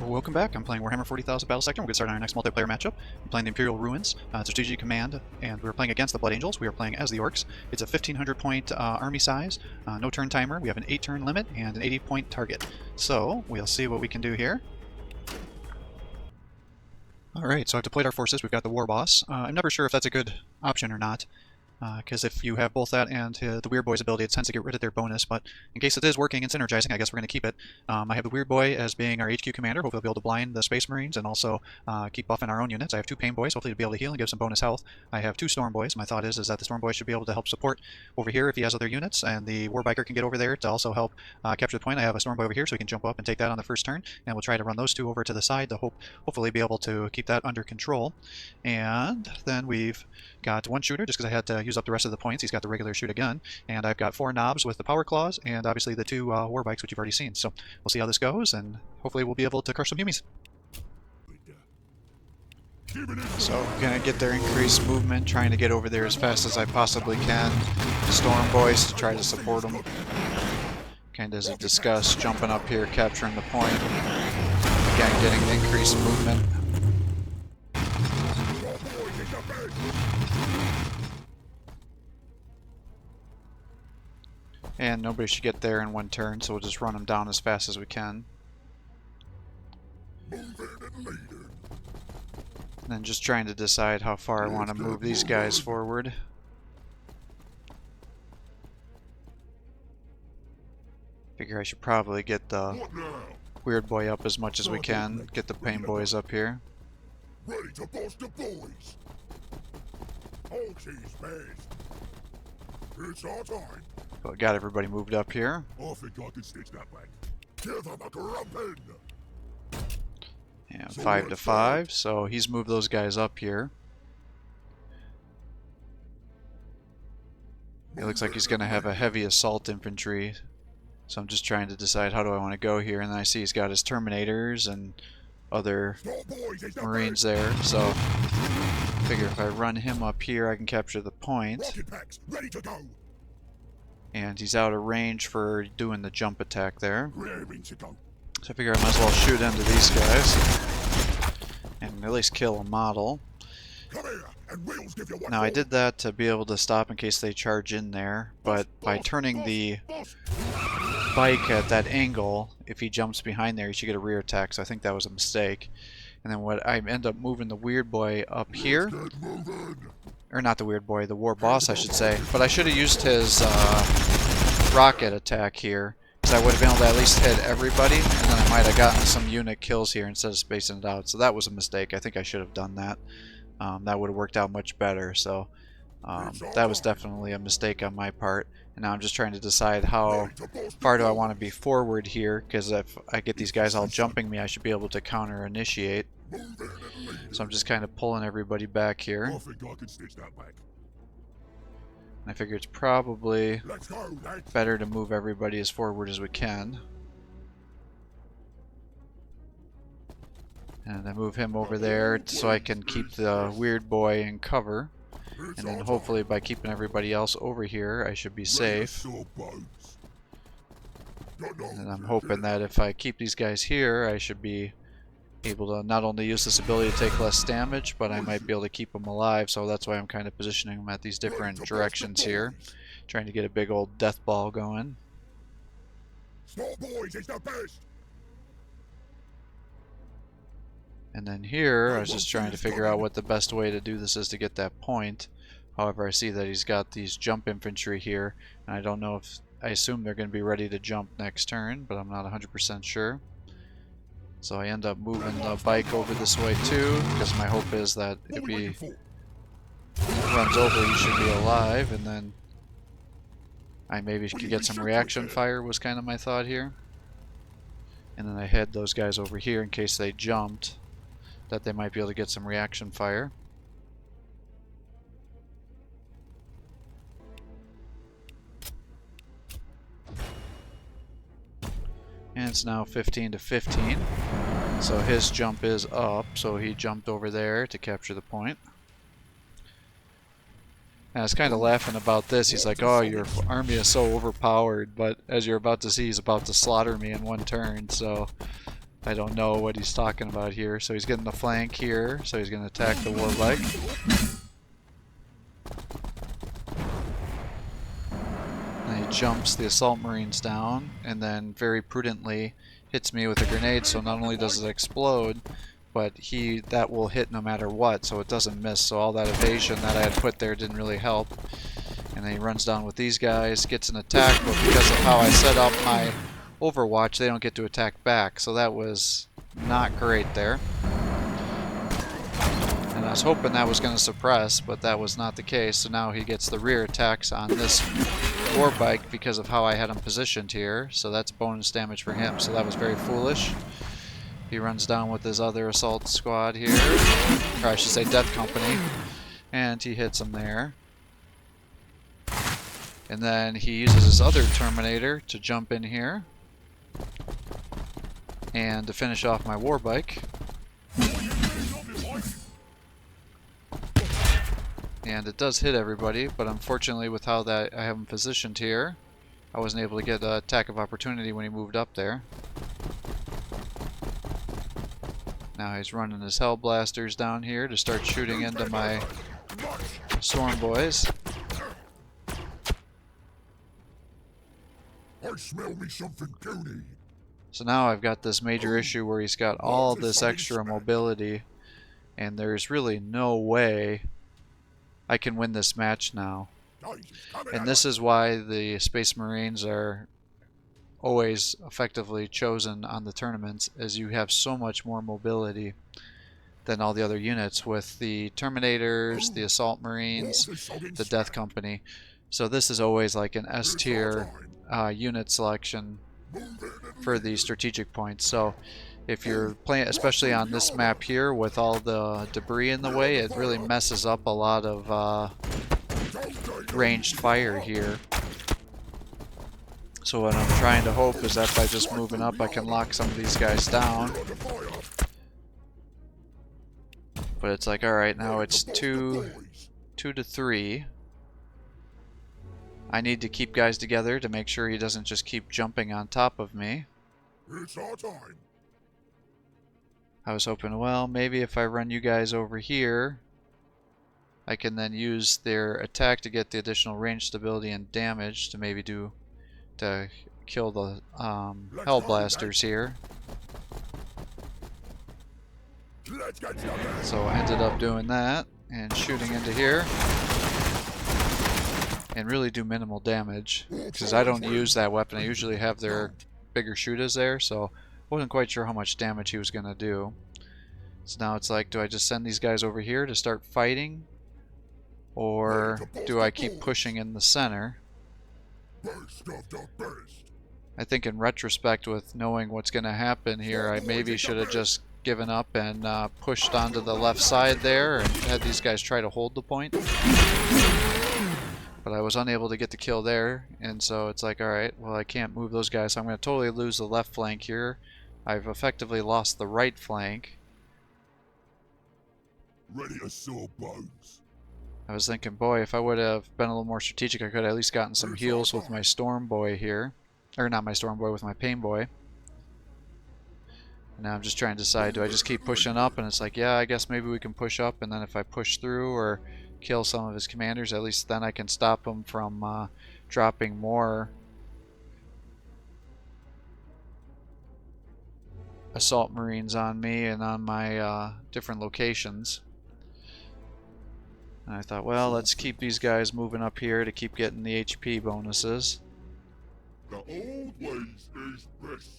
Welcome back. I'm playing Warhammer 40,000 Battlesector. We're going to start on our next multiplayer matchup. I'm playing the Imperial Ruins. It's a strategic command, and we're playing against the Blood Angels. We are playing as the Orcs. It's a 1,500 point army size, no turn timer. We have an 8 turn limit and an 80 point target. So we'll see what we can do here. Alright, so I've deployed our forces. We've got the War Boss. I'm never sure if that's a good option or not. Because if you have both that and the Weird Boy's ability, it tends to get rid of their bonus, but in case it is working and synergizing, I guess we're going to keep it. I have the Weird Boy as being our HQ commander. Hopefully I'll be able to blind the Space Marines and also keep buffing our own units. I have 2 Pain Boys, hopefully to be able to heal and give some bonus health. I have 2 Storm Boys. My thought is that the Storm Boy should be able to help support over here if he has other units, and the Warbiker can get over there to also help capture the point. I have a Storm Boy over here so he can jump up and take that on the first turn, and we'll try to run those 2 over to the side to hopefully be able to keep that under control. And then we've got 1 shooter, just because I had to use up the rest of the points. He's got the regular shoot a gun, and I've got 4 knobs with the power claws, and obviously the 2 war bikes, which you've already seen. So we'll see how this goes, and hopefully we'll be able to crush some humies. So I'm gonna get their increased movement, trying to get over there as fast as I possibly can. Storm Boys to try to support them. Kind of as a discuss, jumping up here, capturing the point. Again, getting increased movement. And nobody should get there in 1 turn, so we'll just run them down as fast as we can. And then just trying to decide how far I want to move these guys forward. Figure I should probably get the Weird Boy up as much as we can. Get the Pain Boys up here. Ready to bust the boys. All cheese best. It's our time. But got everybody moved up here. I think I can stitch that back. Give them a grumpin'. And 5 to 5, so he's moved those guys up here. It looks like he's going to have a heavy assault infantry. So I'm just trying to decide how do I want to go here. And then I see he's got his Terminators and other Marines there. So I figure if I run him up here, I can capture the point. Ready to go. And he's out of range for doing the jump attack there. So I figure I might as well shoot into these guys. And at least kill a model. Now I did that to be able to stop in case they charge in there. But by turning the bike at that angle, if he jumps behind there, he should get a rear attack. So I think that was a mistake. And then what I end up moving the Weird Boy up here. Or not the Weird Boy, the War Boss I should say. But I should have used his rocket attack here, because I would have been able to at least hit everybody, and then I might have gotten some unit kills here instead of spacing it out. So that was a mistake. I think I should have done that. That would have worked out much better. So that was definitely a mistake on my part. And now I'm just trying to decide how far do I want to be forward here, because if I get these guys all jumping me, I should be able to counter initiate. So I'm just kind of pulling everybody back here. I figure it's probably better to move everybody as forward as we can. And I move him over there so I can keep the Weird Boy in cover. And then hopefully by keeping everybody else over here, I should be safe. And I'm hoping that if I keep these guys here, I should be able to not only use this ability to take less damage, but I might be able to keep them alive. So that's why I'm kind of positioning them at these different directions here, trying to get a big old death ball going. And then here I was just trying to figure out what the best way to do this is to get that point. However, I see that he's got these jump infantry here, and I don't know if I assume they're going to be ready to jump next turn, but I'm not 100% sure. So I end up moving the bike over this way too, because my hope is that if he runs over, he should be alive, and then I maybe could get some reaction fire, was kind of my thought here. And then I head those guys over here in case they jumped, that they might be able to get some reaction fire. And it's now 15 to 15. So his jump is up, so he jumped over there to capture the point. And I was kind of laughing about this. He's like, oh, your army is so overpowered, but as you're about to see, he's about to slaughter me in 1 turn, so I don't know what he's talking about here. So he's getting the flank here, so he's going to attack the war bike. And he jumps the assault marines down, and then very prudently hits me with a grenade, so not only does it explode, but that will hit no matter what, so it doesn't miss. So all that evasion that I had put there didn't really help. And then he runs down with these guys, gets an attack, but because of how I set up my Overwatch, they don't get to attack back. So that was not great there. And I was hoping that was going to suppress, but that was not the case. So now he gets the rear attacks on this war bike because of how I had him positioned here. So that's bonus damage for him. So that was very foolish. He runs down with his other assault squad here, or I should say death company, and he hits him there. And then he uses his other Terminator to jump in here and to finish off my war bike. And it does hit everybody, but unfortunately with how that I have him positioned here, I wasn't able to get an attack of opportunity when he moved up there. Now he's running his Hell Blasters down here to start shooting into my Storm Boys. I smell me something goony. So now I've got this major issue where he's got all this extra mobility, and there's really no way I can win this match now. And this is why the Space Marines are always effectively chosen on the tournaments, as you have so much more mobility than all the other units with the Terminators, the Assault Marines, the Death Company. So this is always like an S tier unit selection for the strategic points. So if you're playing, especially on this map here with all the debris in the way, it really messes up a lot of ranged fire here. So what I'm trying to hope is that by just moving up I can lock some of these guys down. But it's like, alright, now it's 2 to 3. I need to keep guys together to make sure he doesn't just keep jumping on top of me. It's our time. I was hoping, well, maybe if I run you guys over here, I can then use their attack to get the additional range stability and damage to maybe to kill the Hell Blasters here. So I ended up doing that and shooting into here. And really do minimal damage, because I don't use that weapon. I usually have their bigger shooters there, so I wasn't quite sure how much damage he was going to do. So now it's like, do I just send these guys over here to start fighting? Or do I keep pushing in the center? I think in retrospect, with knowing what's going to happen here, I maybe should have just given up and pushed onto the left side there and had these guys try to hold the point. But I was unable to get the kill there, and so it's like, alright, well I can't move those guys, so I'm going to totally lose the left flank here. I've effectively lost the right flank. Ready to saw bones. I was thinking, boy, if I would have been a little more strategic, I could have at least gotten some heals with my Storm Boy here. Or not my Storm Boy, with my Pain Boy. And now I'm just trying to decide, do I just keep pushing up? And it's like, yeah, I guess maybe we can push up, and then if I push through or kill some of his commanders, at least then I can stop him from dropping more assault marines on me and on my different locations. And I thought, well, let's keep these guys moving up here to keep getting the HP bonuses. The old ways is best.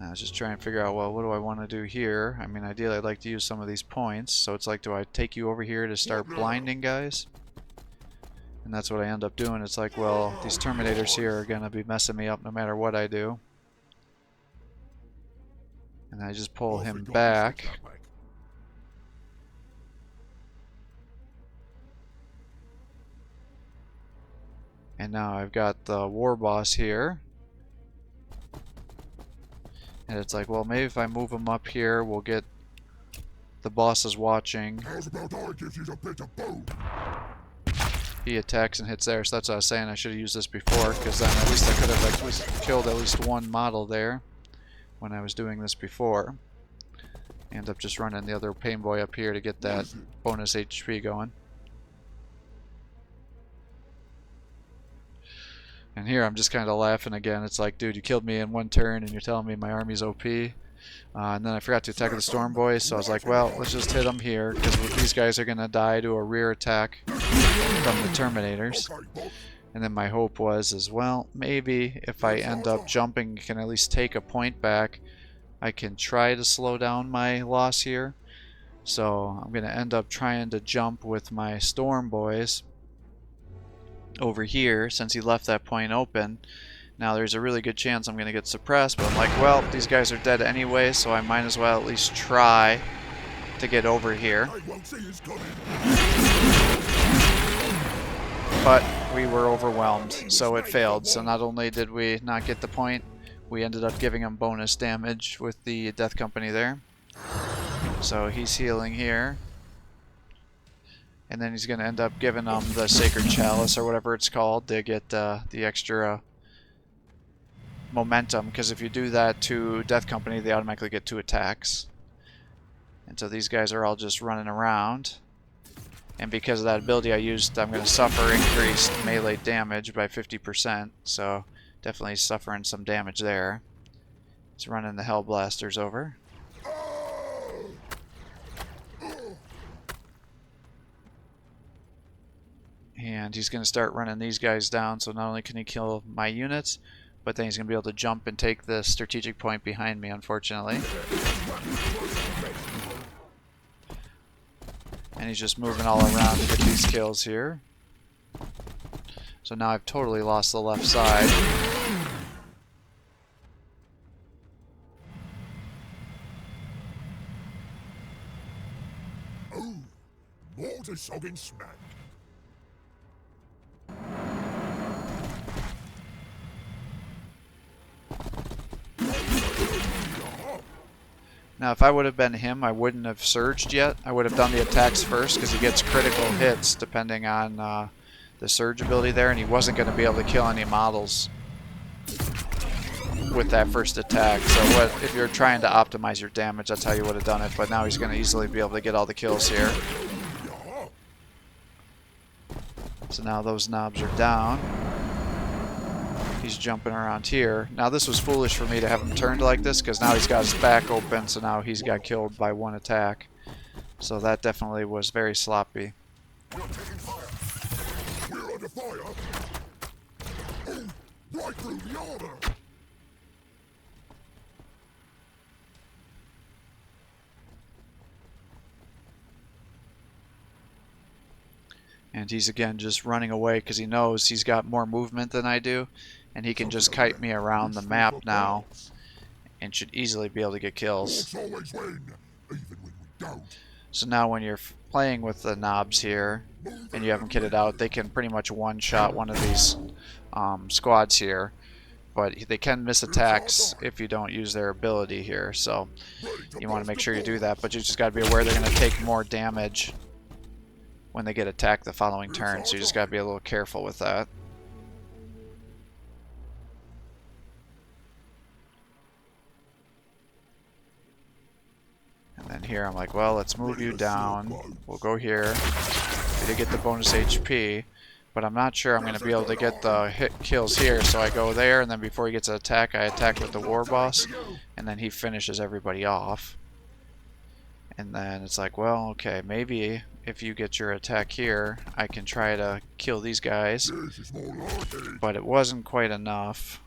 I was just trying to figure out, well, what do I want to do here? I mean, ideally I'd like to use some of these points, so it's like, do I take you over here to start blinding guys? And that's what I end up doing. It's like, well, these Terminators here are going to be messing me up no matter what I do. And I just pull him back. And now I've got the War Boss here. And it's like, well, maybe if I move him up here, we'll get the bosses watching. How's about I give you a bit of bone? he attacks and hits there. So that's what I was saying. I should have used this before, because then at least I could have at least killed at least one model there when I was doing this before. End up just running the other pain boy up here to get that bonus HP going. And here I'm just kind of laughing again. It's like, dude, you killed me in one turn and you're telling me my army's OP. And then I forgot to attack with the Storm Boys, so I was like, well, let's just hit them here, because these guys are going to die to a rear attack from the Terminators. And then my hope was as well, maybe if I end up jumping, can at least take a point back, I can try to slow down my loss here. So I'm going to end up trying to jump with my Storm Boys over here, since he left that point open. Now there's a really good chance I'm going to get suppressed, but I'm like, well, these guys are dead anyway, so I might as well at least try to get over here. But we were overwhelmed, so it failed. So not only did we not get the point, we ended up giving him bonus damage with the Death Company there. So he's healing here. And then he's going to end up giving them the Sacred Chalice, or whatever it's called, to get the extra momentum, because if you do that to Death Company, they automatically get 2 attacks. And so these guys are all just running around. And because of that ability I used, I'm going to suffer increased melee damage by 50%. So definitely suffering some damage there. He's running the Hellblasters over. And he's going to start running these guys down, so not only can he kill my units, but then he's going to be able to jump and take the strategic point behind me, unfortunately. And he's just moving all around to get these kills here. So now I've totally lost the left side. Oh, more to sogging smack. Now if I would have been him, I wouldn't have surged yet. I would have done the attacks first, because he gets critical hits depending on the surge ability there, and he wasn't going to be able to kill any models with that first attack. So if you're trying to optimize your damage, that's how you would have done it, but now he's going to easily be able to get all the kills here. So now those knobs are down. He's jumping around here. Now this was foolish for me to have him turned like this, because now he's got his back open, so now he's got killed by 1 attack. So that definitely was very sloppy. We're taking fire. We're under fire. Oh, right through the order. And he's again just running away because he knows he's got more movement than I do, and he can just kite me around the map now and should easily be able to get kills. Always win, even when we don't. So now when you're playing with the knobs here and you have them kitted out, they can pretty much one-shot one of these squads here, but they can miss attacks if you don't use their ability here. So you want to make sure you do that, but you just got to be aware they're going to take more damage when they get attacked the following turn, so you just got to be a little careful with that. And then here I'm like, well, let's move you down. We'll go here to get the bonus HP, but I'm not sure I'm going to be able to get the hit kills here, so I go there, and then before he gets an attack, I attack with the War Boss, and then he finishes everybody off. And then it's like, well, okay, maybe if you get your attack here, I can try to kill these guys. But it wasn't quite enough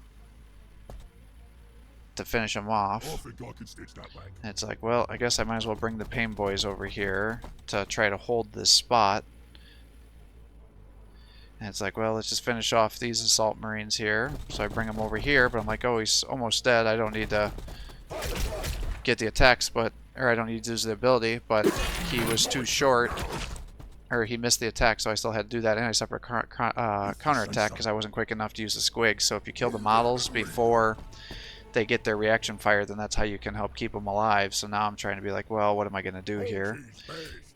to finish them off. And it's like, well, I guess I might as well bring the Pain Boys over here to try to hold this spot. And it's like, well, let's just finish off these Assault Marines here. So I bring them over here, but I'm like, oh, he's almost dead. I don't need to get the attacks, or I don't need to use the ability, but he was too short, or he missed the attack, so I still had to do that, and I suffered a counterattack because I wasn't quick enough to use the squigs. So if you kill the models before they get their reaction fire, then that's how you can help keep them alive. So now I'm trying to be like, well, what am I going to do here?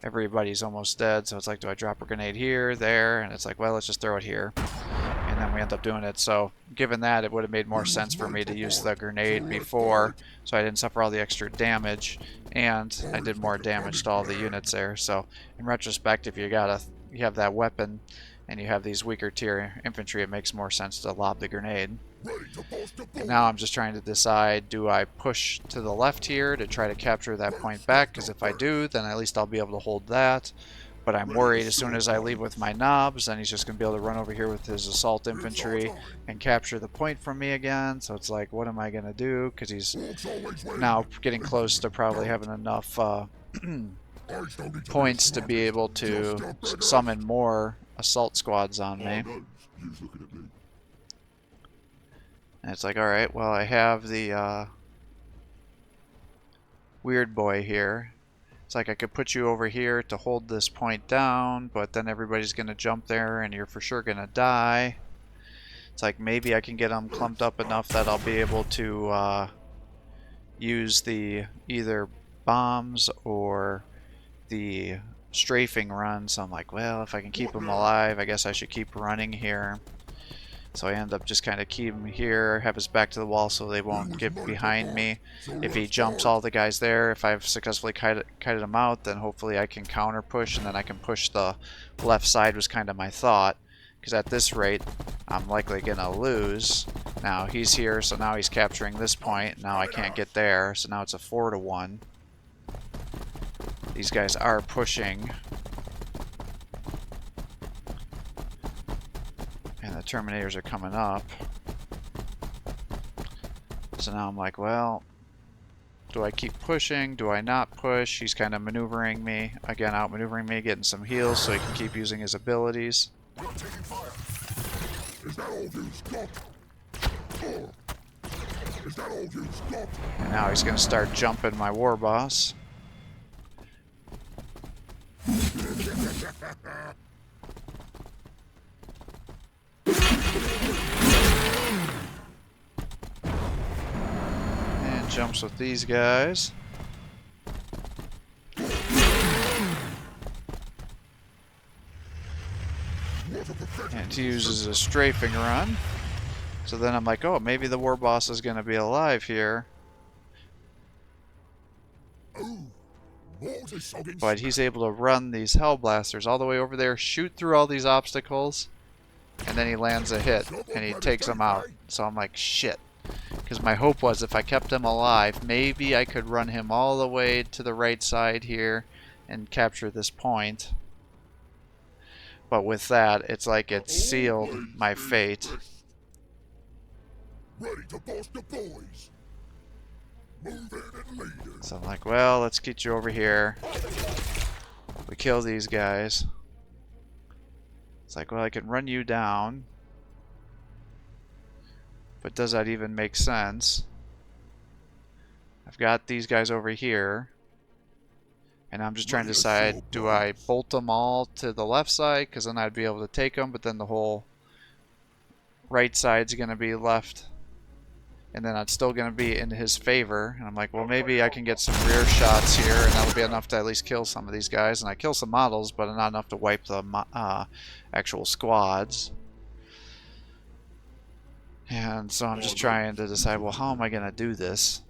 everybody's almost dead. So it's like, do I drop a grenade here, there? And it's like, well, let's just throw it here. And then we end up doing it. So given that, it would have made more sense for me to use the grenade before, so I didn't suffer all the extra damage, and I did more damage to all the units there. So in retrospect, if you have that weapon and you have these weaker tier infantry, it makes more sense to lob the grenade. And now I'm just trying to decide, do I push to the left here to try to capture that point back? Because if I do, then at least I'll be able to hold that. But I'm worried as soon as I leave with my knobs, then he's just going to be able to run over here with his assault infantry and capture the point from me again. So it's like, what am I going to do? Because he's now getting close to probably having enough points to be able to summon more assault squads on me. And it's like, alright, well, I have the weird boy here. It's like I could put you over here to hold this point down, but then everybody's going to jump there and you're for sure going to die. It's like maybe I can get them clumped up enough that I'll be able to use the either bombs or the strafing run. So I'm like, well, if I can keep them alive, I guess I should keep running here. So I end up just kind of keeping him here, have his back to the wall so they won't get behind me. If he jumps all the guys there, if I've successfully kited him out, then hopefully I can counter push, and then I can push the left side was kind of my thought. Because at this rate, I'm likely going to lose. Now he's here, so now he's capturing this point. Now I can't get there, so now it's a 4-1. These guys are pushing. And the Terminators are coming up. So now I'm like, well, do I keep pushing? Do I not push? He's kind of maneuvering me. Again, outmaneuvering me, getting some heals so he can keep using his abilities. And now he's going to start jumping my war boss. And jumps with these guys. And he uses a strafing run. So then I'm like, oh, maybe the war boss is going to be alive here. But he's able to run these Hellblasters all the way over there, shoot through all these obstacles, and then he lands a hit, and he takes them out. So I'm like, shit. Because my hope was if I kept him alive, maybe I could run him all the way to the right side here and capture this point. But with that, it's like it sealed my fate. So I'm like, well, let's get you over here. We kill these guys. It's like, well, I can run you down. But does that even make sense? I've got these guys over here. And I'm just trying to decide, do I bolt them all to the left side? Because then I'd be able to take them, but then the whole right side's going to be left. And then it's still going to be in his favor. And I'm like, well, maybe I can get some rear shots here, and that'll be enough to at least kill some of these guys. And I kill some models, but not enough to wipe the actual squads. And so I'm just trying to decide, well, how am I going to do this?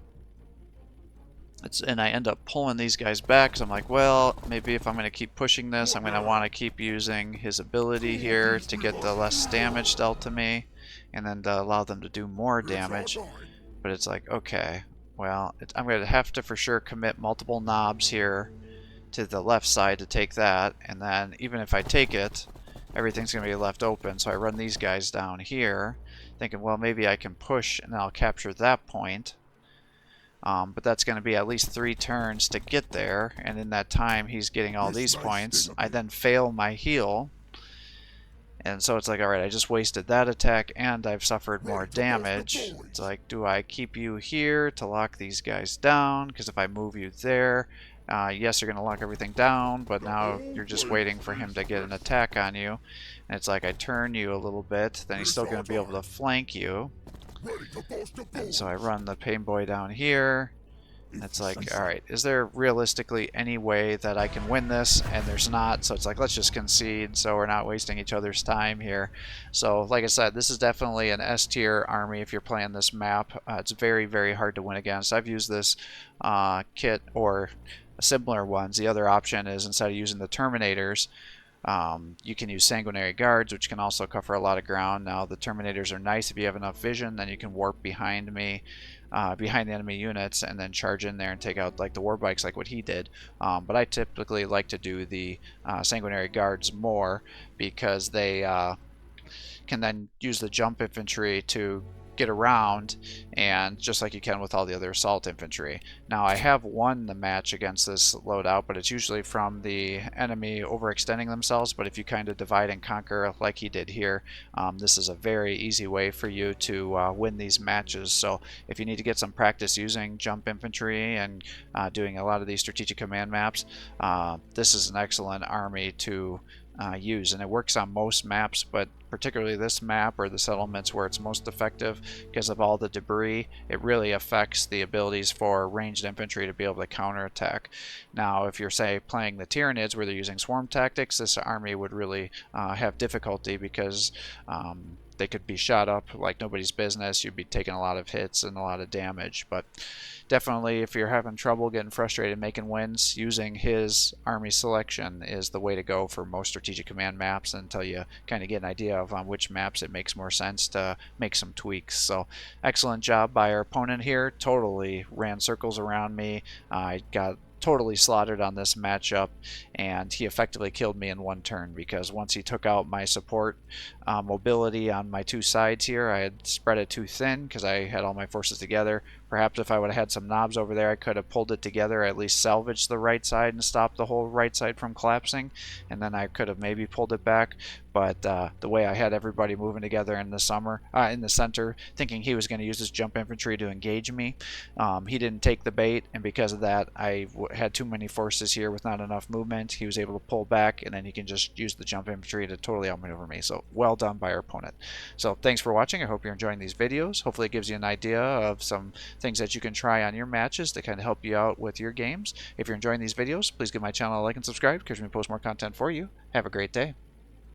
And I end up pulling these guys back, because I'm like, well, maybe if I'm going to keep pushing this, I'm going to want to keep using his ability here to get the less damage dealt to me, and then to allow them to do more damage. But it's like, okay, well, I'm going to have to for sure commit multiple knobs here to the left side to take that, and then even if I take it, everything's going to be left open. So I run these guys down here, thinking, well, maybe I can push and I'll capture that point. But that's going to be at least 3 turns to get there, and in that time he's getting all these points. I then fail my heal, and so it's like, alright, I just wasted that attack and I've suffered more damage. It's like, do I keep you here to lock these guys down? Because if I move you there, yes, you're going to lock everything down, but now you're just waiting for him to get an attack on you. And it's like, I turn you a little bit, then he's still going to be able to flank you. And so I run the pain boy down here, And it's like, alright, is there realistically any way that I can win this? And there's not, so it's like, let's just concede so we're not wasting each other's time here. So, like I said, this is definitely an S tier army if you're playing this map. It's very, very hard to win against. I've used this kit or similar ones. The other option is instead of using the Terminators, you can use Sanguinary Guards, which can also cover a lot of ground. Now, the Terminators are nice if you have enough vision, then you can warp behind me, behind the enemy units, and then charge in there and take out like the war bikes like what he did. But I typically like to do the Sanguinary Guards more because they can then use the jump infantry to get around, and just like you can with all the other assault infantry. Now, I have won the match against this loadout, but it's usually from the enemy overextending themselves. But if you kind of divide and conquer like he did here, this is a very easy way for you to win these matches. So if you need to get some practice using jump infantry and doing a lot of these strategic command maps, this is an excellent army to use, and it works on most maps, but particularly this map or the settlements where it's most effective because of all the debris. It really affects the abilities for ranged infantry to be able to counterattack. Now, if you're, say, playing the Tyranids where they're using swarm tactics, this army would really have difficulty because they could be shot up like nobody's business. You'd be taking a lot of hits and a lot of damage. But definitely, if you're having trouble getting frustrated making wins, using his army selection is the way to go for most strategic command maps until you kind of get an idea of on which maps it makes more sense to make some tweaks. So excellent job by our opponent here. Totally ran circles around me. I got totally slaughtered on this matchup, and he effectively killed me in one turn because once he took out my support mobility on my two sides here, I had spread it too thin because I had all my forces together. Perhaps if I would have had some knobs over there, I could have pulled it together, at least salvaged the right side and stopped the whole right side from collapsing, and then I could have maybe pulled it back. But the way I had everybody moving together in the center, thinking he was going to use his jump infantry to engage me, he didn't take the bait, and because of that, I had too many forces here with not enough movement. He was able to pull back, and then he can just use the jump infantry to totally outmaneuver me. So well done by our opponent. So thanks for watching. I hope you're enjoying these videos. Hopefully it gives you an idea of some things that you can try on your matches to kind of help you out with your games. If you're enjoying these videos, please give my channel a like and subscribe because we post more content for you. Have a great day.